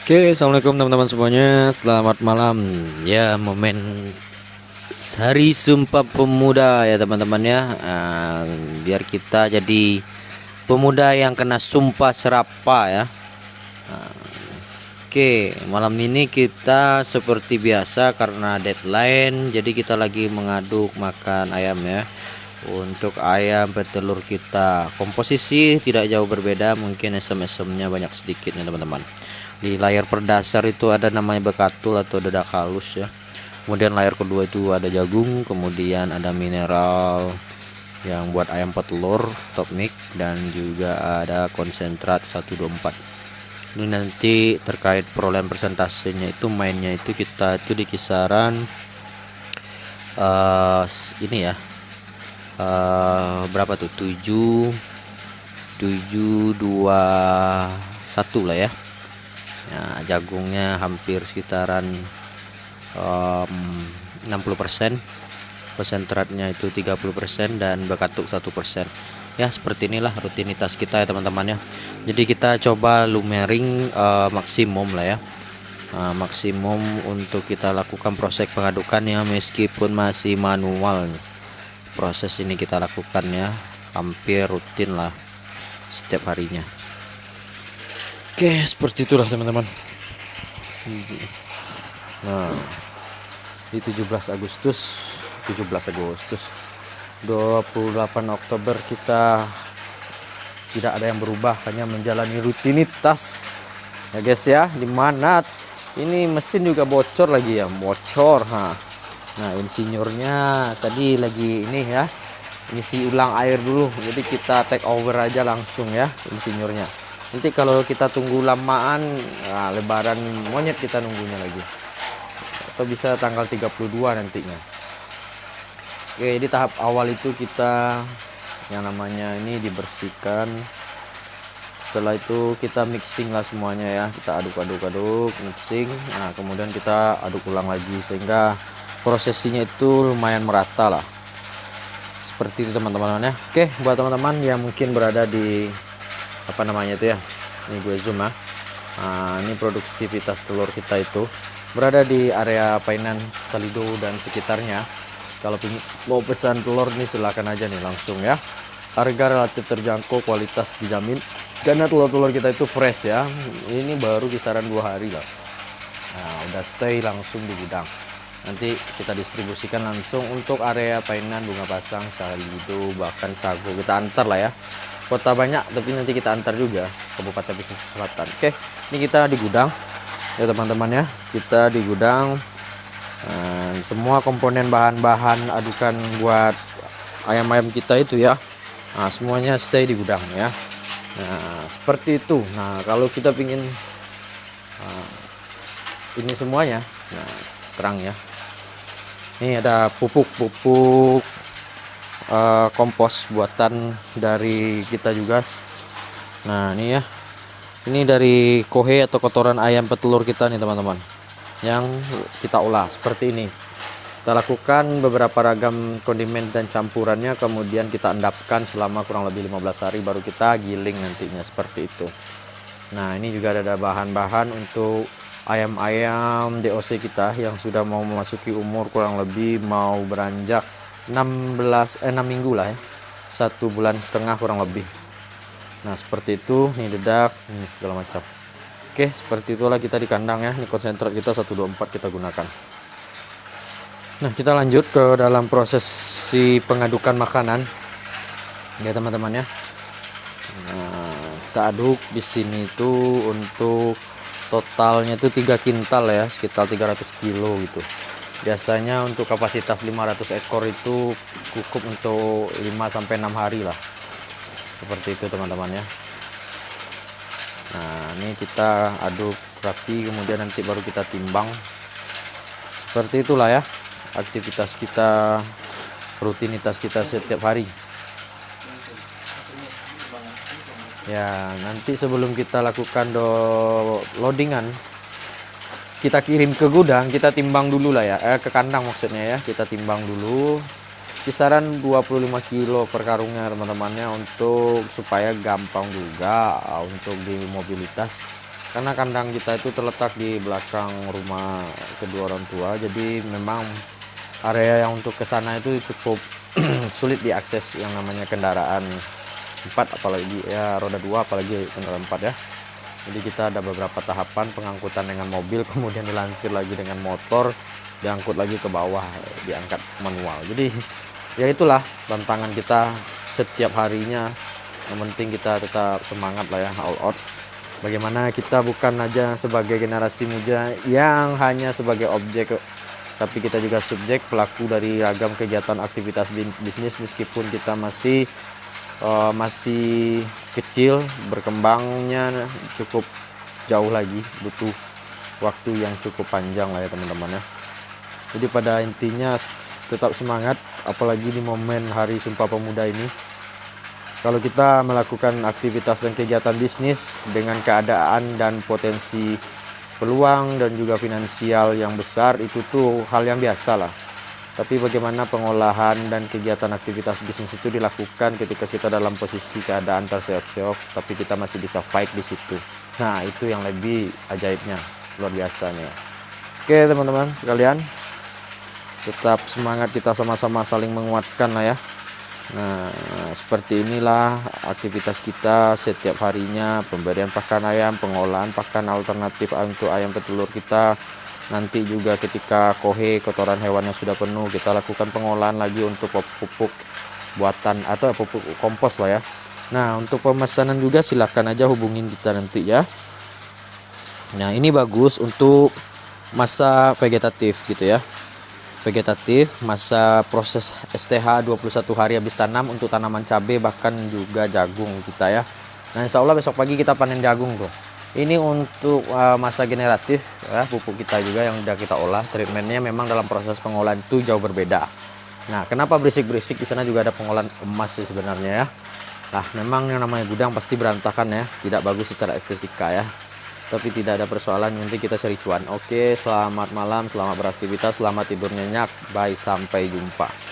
Oke, assalamualaikum teman-teman semuanya. Selamat malam. Ya, momen Hari Sumpah Pemuda ya teman-teman ya. Biar kita jadi pemuda yang kena sumpah serapa ya. Oke, malam ini kita seperti biasa karena deadline, jadi kita lagi mengaduk makan ayam ya. Untuk ayam petelur kita komposisi tidak jauh berbeda, mungkin esem-esemnya banyak sedikit nih teman-teman. Di layar perdasar itu ada namanya bekatul atau dedak halus ya. Kemudian layar kedua itu ada jagung, kemudian ada mineral yang buat ayam petelur top mix, dan juga ada konsentrat 124. Ini nanti terkait perolehan persentasenya itu mainnya itu kita itu di kisaran ini ya, berapa tuh 7 lah ya. Nah, jagungnya hampir sekitaran 60%, konsentratnya itu 30%, dan bekatuk 1%. Ya, seperti inilah rutinitas kita ya teman-teman ya. Jadi kita coba lumering maksimum lah ya. Maksimum untuk kita lakukan proses pengadukannya meskipun masih manual. Proses ini kita lakukan ya, hampir rutin lah setiap harinya. Oke, seperti itulah teman-teman. Nah, di 17 Agustus 28 Oktober kita tidak ada yang berubah, hanya menjalani rutinitas ya guys ya. Dimana ini mesin juga bocor lagi ya, bocor. Nah, insinyurnya tadi lagi ini ya, ngisi ulang air dulu, jadi kita take over aja langsung ya insinyurnya. Nanti kalau kita tunggu lamaan, lebaran monyet kita nunggunya lagi, atau bisa tanggal 32 nantinya. Oke, di tahap awal itu kita yang namanya ini dibersihkan. Setelah itu kita mixing lah semuanya ya, kita aduk mixing. Nah, kemudian kita aduk ulang lagi sehingga prosesinya itu lumayan merata lah, seperti itu teman-teman ya. Oke, buat teman-teman yang mungkin berada di apa namanya itu ya, ini gue zoom ya. Ini produktivitas telur kita itu berada di area Painan, Salido dan sekitarnya. Kalau mau pesan telur nih silakan aja nih langsung ya. Harga relatif terjangkau, kualitas dijamin karena telur-telur kita itu fresh ya. Ini baru kisaran 2 hari lah. Nah, udah stay langsung di gudang. Nanti kita distribusikan langsung untuk area Painan, Bunga Pasang, Salido, bahkan Sago kita antar lah ya. Kota banyak tapi nanti kita antar juga Kabupaten Pesisir Selatan. Oke, ini kita di gudang ya teman-teman ya. Kita di gudang, semua komponen bahan-bahan adukan buat ayam-ayam kita itu ya, semuanya stay di gudang ya. Nah, seperti itu. Nah, kalau kita pingin ini semuanya, nah terang ya. Ini ada pupuk kompos buatan dari kita juga. Nah, ini ya, ini dari kohe atau kotoran ayam petelur kita nih teman-teman, yang kita olah seperti ini. Kita lakukan beberapa ragam kondimen dan campurannya, kemudian kita endapkan selama kurang lebih 15 hari, baru kita giling nantinya seperti itu. Nah, ini juga ada bahan-bahan untuk ayam-ayam DOC kita yang sudah mau memasuki umur kurang lebih mau beranjak 6 minggu lah ya, 1,5 bulan kurang lebih. Nah, seperti itu. Nih dedak, ini segala macam. Oke, seperti itulah kita di kandang ya. Ini konsentrat kita 124 kita gunakan. Nah, kita lanjut ke dalam proses si pengadukan makanan ya teman-teman ya. Nah, kita aduk di sini tuh untuk totalnya itu 3 kintal ya, sekitar 300 kilo gitu. Biasanya untuk kapasitas 500 ekor itu cukup untuk 5-6 hari lah, seperti itu teman-teman ya. Nah, ini kita aduk rapi, kemudian nanti baru kita timbang. Seperti itulah ya aktivitas kita, rutinitas kita setiap hari ya. Nanti sebelum kita lakukan loadingan, kita kirim ke gudang, kita timbang dulu lah ya, ke kandang maksudnya ya. Kita timbang dulu kisaran 25 kilo per karungnya teman-temannya, untuk supaya gampang juga untuk di mobilitas karena kandang kita itu terletak di belakang rumah kedua orang tua, jadi memang area yang untuk ke sana itu cukup sulit diakses yang namanya kendaraan 4, apalagi ya roda 2, apalagi kendaraan 4 ya. Jadi kita ada beberapa tahapan pengangkutan dengan mobil, kemudian dilansir lagi dengan motor, diangkut lagi ke bawah, diangkat manual. Jadi ya itulah tantangan kita setiap harinya. Yang penting kita tetap semangat lah ya, all out. Bagaimana kita bukan aja sebagai generasi muda yang hanya sebagai objek, tapi kita juga subjek, pelaku dari ragam kegiatan aktivitas bisnis, meskipun kita masih kecil, berkembangnya cukup jauh lagi, butuh waktu yang cukup panjang lah ya teman-teman ya. Jadi pada intinya tetap semangat, apalagi di momen Hari Sumpah Pemuda ini. Kalau kita melakukan aktivitas dan kegiatan bisnis dengan keadaan dan potensi peluang dan juga finansial yang besar, itu tuh hal yang biasa lah. Tapi bagaimana pengolahan dan kegiatan aktivitas bisnis itu dilakukan ketika kita dalam posisi keadaan terseok-seok, tapi kita masih bisa fight di situ. Nah, itu yang lebih ajaibnya, luar biasanya. Oke teman-teman sekalian, tetap semangat, kita sama-sama saling menguatkan lah ya. Nah, seperti inilah aktivitas kita setiap harinya, pemberian pakan ayam, pengolahan pakan alternatif untuk ayam petelur kita. Nanti juga ketika kotoran hewan yang sudah penuh, kita lakukan pengolahan lagi untuk pupuk buatan atau pupuk kompos lah ya. Nah, untuk pemesanan juga silahkan aja hubungin kita nanti ya. Nah, ini bagus untuk masa vegetatif gitu ya. Vegetatif, masa proses STH 21 hari habis tanam untuk tanaman cabai, bahkan juga jagung kita ya. Nah, insya Allah besok pagi kita panen jagung tuh. Ini untuk masa generatif ya, pupuk kita juga yang udah kita olah, treatmentnya memang dalam proses pengolahan itu jauh berbeda. Nah, kenapa berisik-berisik? Di sana juga ada pengolahan emas sih sebenarnya ya. Nah, memang yang namanya gudang pasti berantakan ya, tidak bagus secara estetika ya. Tapi tidak ada persoalan, nanti kita cari cuan. Oke, selamat malam, selamat beraktivitas, selamat tidur nyenyak. Bye, sampai jumpa.